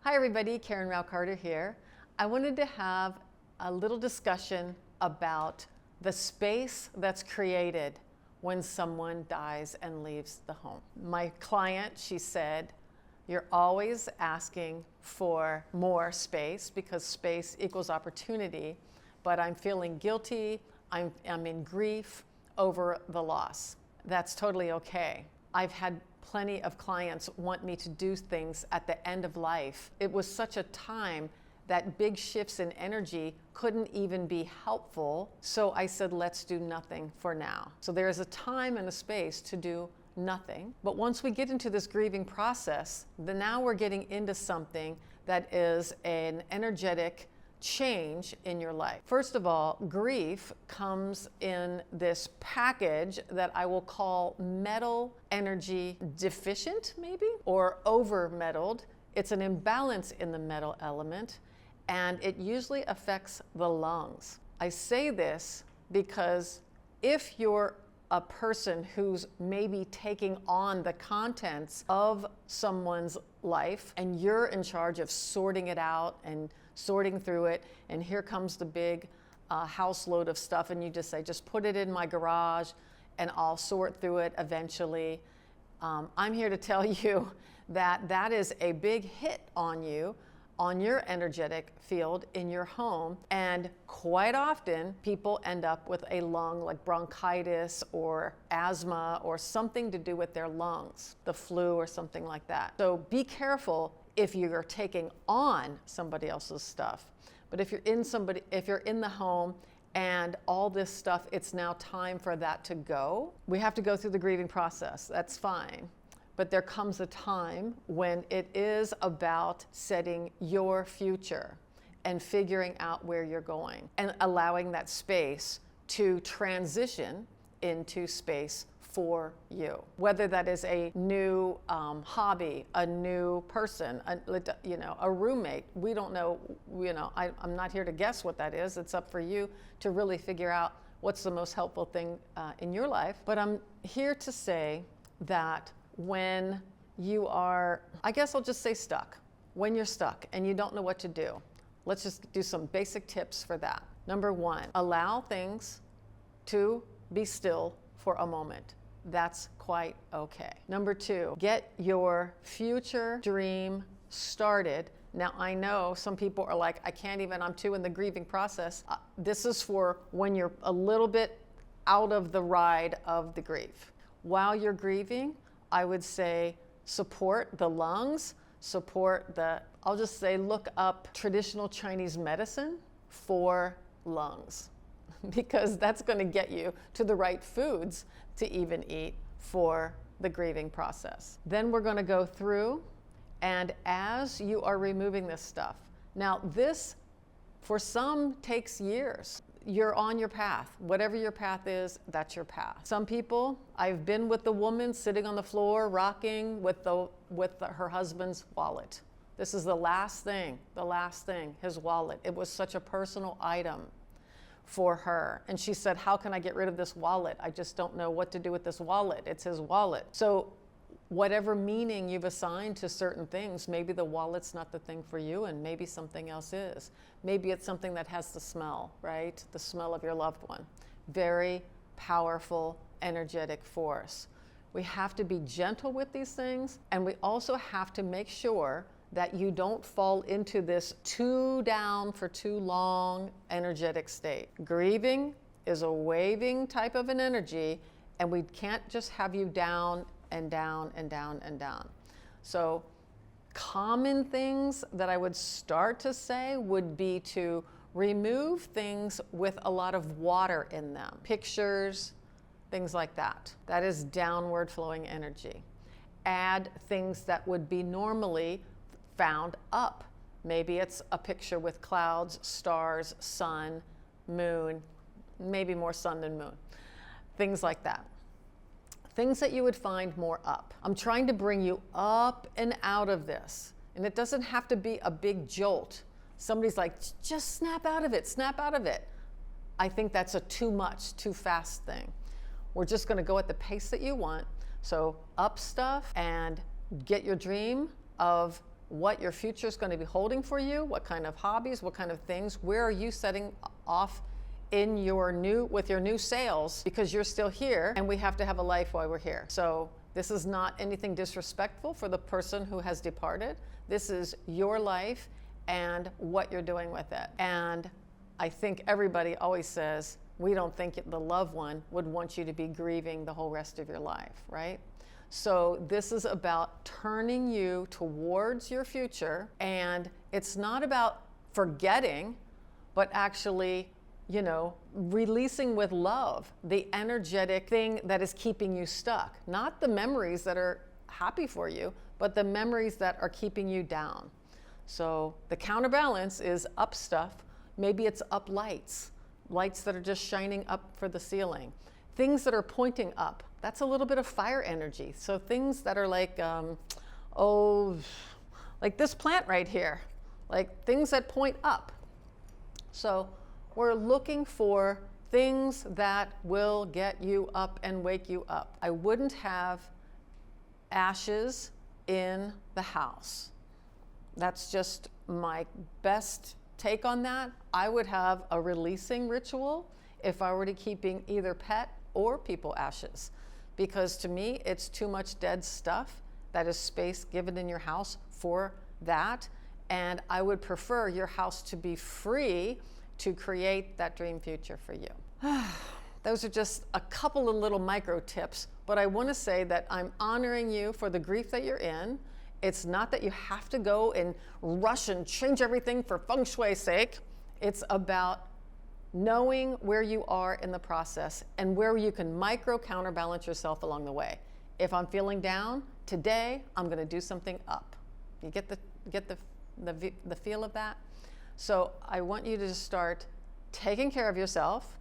Hi everybody, Karen Rao Carter here. I wanted to have a little discussion about the space that's created when someone dies and leaves the home. My client, she said, you're always asking for more space because space equals opportunity, but I'm feeling guilty, I'm in grief over the loss. That's totally okay. I've had plenty of clients want me to do things at the end of life. It was such a time that big shifts in energy couldn't even be helpful. So I said, let's do nothing for now. So there is a time and a space to do nothing. But once we get into this grieving process, then now we're getting into something that is an energetic change in your life. First of all, grief comes in this package that I will call metal energy deficient, maybe, or over metalled. It's an imbalance in the metal element, and it usually affects the lungs. I say this because if you're a person who's maybe taking on the contents of someone's life and you're in charge of sorting it out and sorting through it, and here comes the big house load of stuff, and you just say, just put it in my garage and I'll sort through it eventually. I'm here to tell you that that is a big hit on you, on your energetic field in your home, and quite often people end up with a lung, like bronchitis or asthma or something to do with their lungs, the flu or something like that. So be careful if you're taking on somebody else's stuff. But if you're in the home and all this stuff, it's now time for that to go. We have to go through the grieving process, that's fine. But there comes a time when it is about setting your future and figuring out where you're going and allowing that space to transition into space for you. Whether that is a new hobby, a new person, a roommate, we don't know, I'm not here to guess what that is. It's up for you to really figure out what's the most helpful thing in your life. But I'm here to say that when you are, I guess I'll just say stuck. When you're stuck and you don't know what to do, let's just do some basic tips for that. Number one, allow things to be still for a moment. That's quite okay. Number two, get your future dream started. Now I know some people are like, I can't even, I'm too in the grieving process. This is for when you're a little bit out of the ride of the grief. While you're grieving, I would say support the lungs, I'll just say look up traditional Chinese medicine for lungs, because that's going to get you to the right foods to even eat for the grieving process. Then we're going to go through, and as you are removing this stuff, now this for some takes years. You're on your path. Whatever your path is, that's your path. Some people, I've been with the woman sitting on the floor rocking with her husband's wallet. This is the last thing, his wallet. It was such a personal item for her. And she said, how can I get rid of this wallet? I just don't know what to do with this wallet. It's his wallet. So whatever meaning you've assigned to certain things, maybe the wallet's not the thing for you and maybe something else is. Maybe it's something that has the smell, right? The smell of your loved one. Very powerful, energetic force. We have to be gentle with these things, and we also have to make sure that you don't fall into this too down for too long energetic state. Grieving is a waving type of an energy, and we can't just have you down and down and down and down. So common things that I would start to say would be to remove things with a lot of water in them. Pictures, things like that. That is downward flowing energy. Add things that would be normally found up. Maybe it's a picture with clouds, stars, sun, moon, maybe more sun than moon. Things like that. Things that you would find more up. I'm trying to bring you up and out of this. And it doesn't have to be a big jolt. Somebody's like, just snap out of it, snap out of it. I think that's a too much, too fast thing. We're just gonna go at the pace that you want. So up stuff and get your dream of what your future is going to be holding for you, what kind of hobbies, what kind of things, where are you setting off in your with your new sails, because you're still here and we have to have a life while we're here. So this is not anything disrespectful for the person who has departed. This is your life and what you're doing with it. And I think everybody always says, we don't think the loved one would want you to be grieving the whole rest of your life, right? So this is about turning you towards your future, and it's not about forgetting, but actually, you know, releasing with love the energetic thing that is keeping you stuck. Not the memories that are happy for you, but the memories that are keeping you down. So the counterbalance is up stuff. Maybe it's up lights that are just shining up for the ceiling. Things that are pointing up, that's a little bit of fire energy. So things that are like, like this plant right here, like things that point up. So we're looking for things that will get you up and wake you up. I wouldn't have ashes in the house. That's just my best take on that. I would have a releasing ritual if I were to keeping either pet or people ashes, because to me it's too much dead stuff that is space given in your house for that, and I would prefer your house to be free to create that dream future for you. Those are just a couple of little micro tips, but I want to say that I'm honoring you for the grief that you're in. It's not that you have to go and rush and change everything for Feng Shui's sake. It's about knowing where you are in the process and where you can micro counterbalance yourself along the way. If I'm feeling down, today I'm going to do something up. You get the feel of that? So I want you to just start taking care of yourself.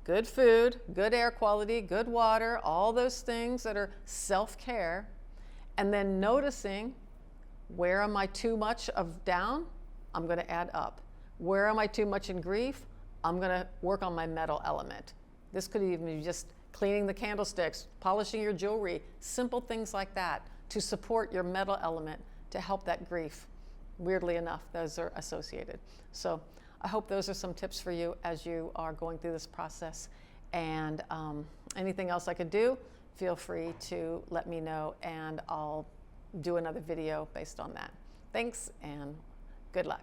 Good food, good air quality, good water, all those things that are self-care. And then noticing, where am I too much of down? I'm going to add up. Where am I too much in grief? I'm going to work on my metal element. This could even be just cleaning the candlesticks, polishing your jewelry, simple things like that to support your metal element to help that grief. Weirdly enough, those are associated. So I hope those are some tips for you as you are going through this process. And anything else I could do, feel free to let me know, and I'll do another video based on that. Thanks and good luck.